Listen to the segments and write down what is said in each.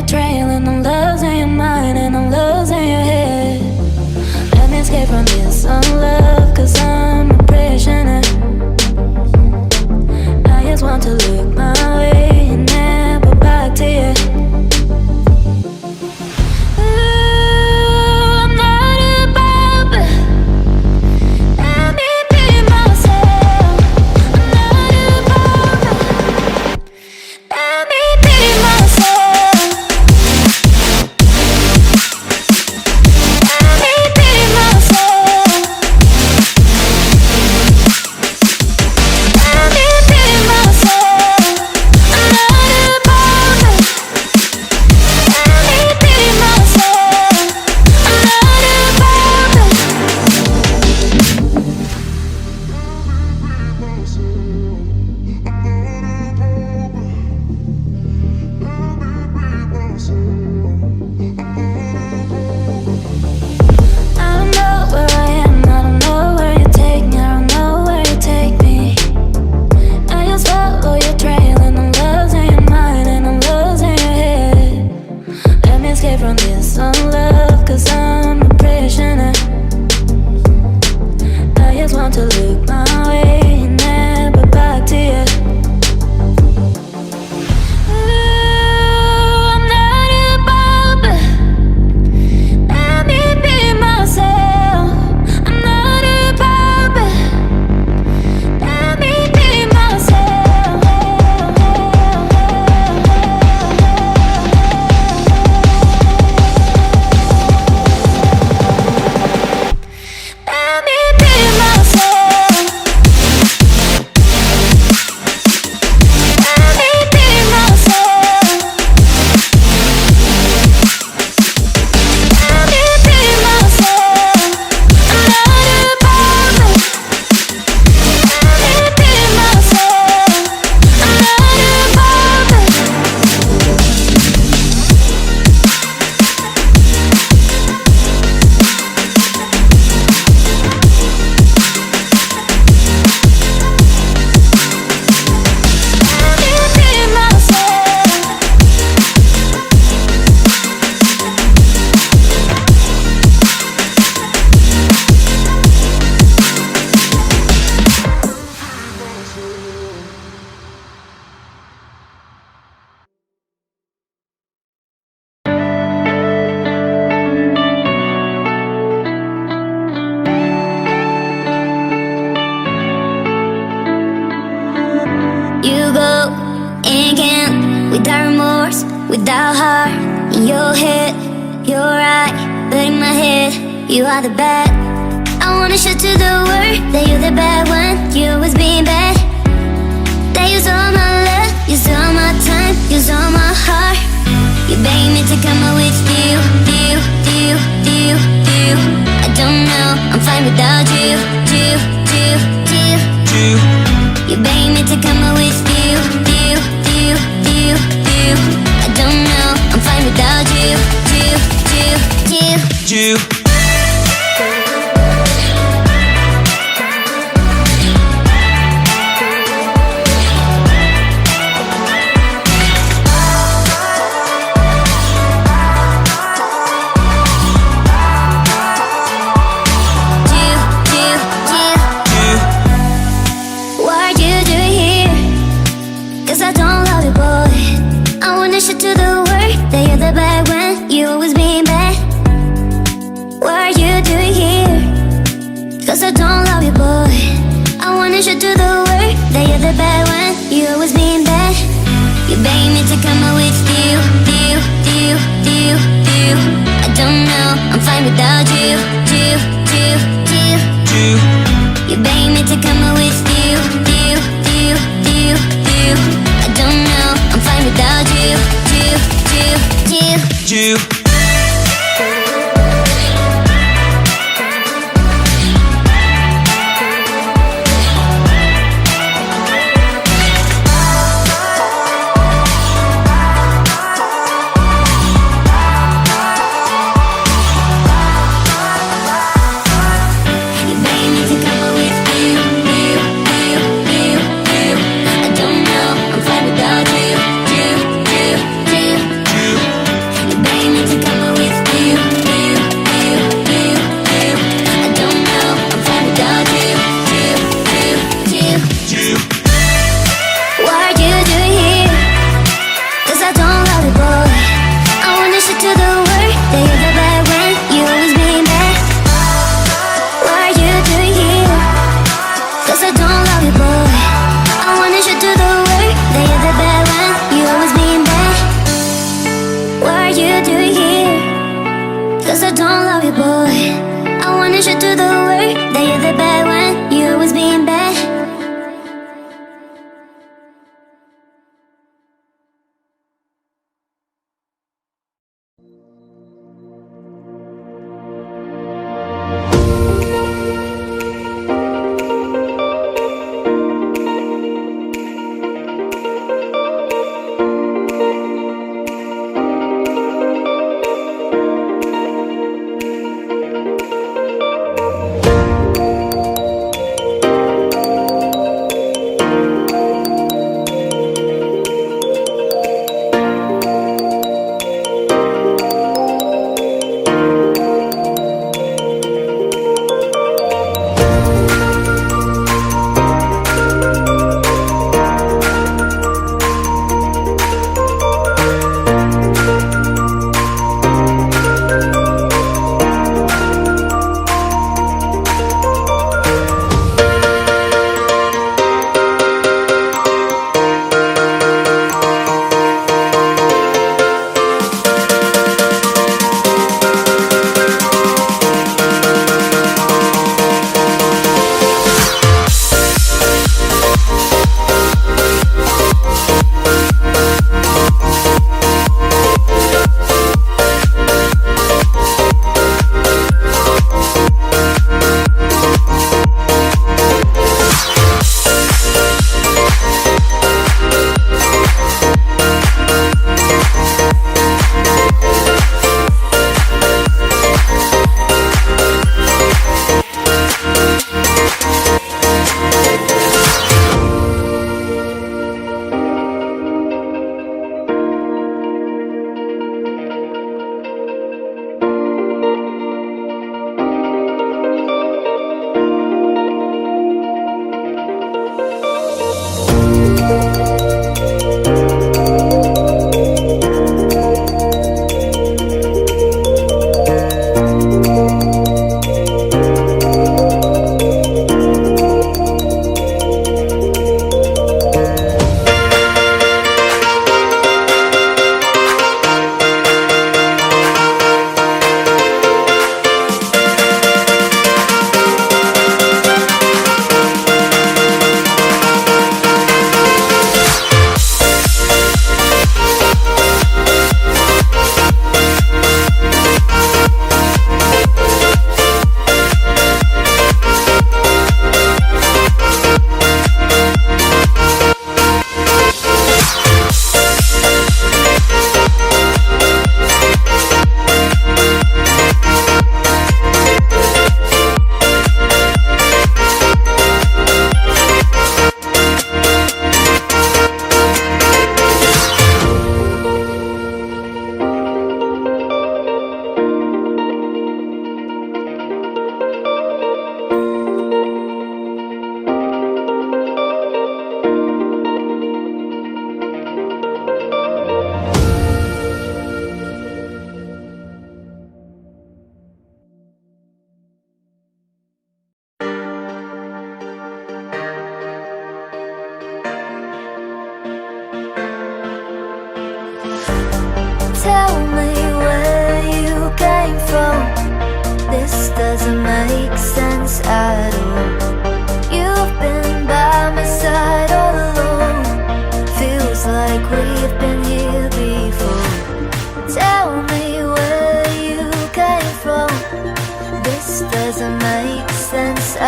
your trail and I'm losing your mind and I'm losing your head. Let me escape from this unlove, cause I'm a prisoner. I just want to look my way and never back to you. Without remorse, without heart. In your head, you're right, but in my head, you are the bad. I wanna show to the world that you're the bad one. You always being bad. That use all my love, use all my time, use all my heart. You beg me to come out with you. I don't know, I'm fine without you. You beg me to come out with you. I don't know, I'm fine without you. To the world that you're the bad one, you always being bad. What are you doing here? Cause I don't love you, boy. I wanna show to the world that you're the bad one, you always being bad. You beg me to come out with you. I don't know, I'm fine without you. You beg me to come out with you. I don't know, I'm fine without you. You beg me to come out with you.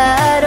bad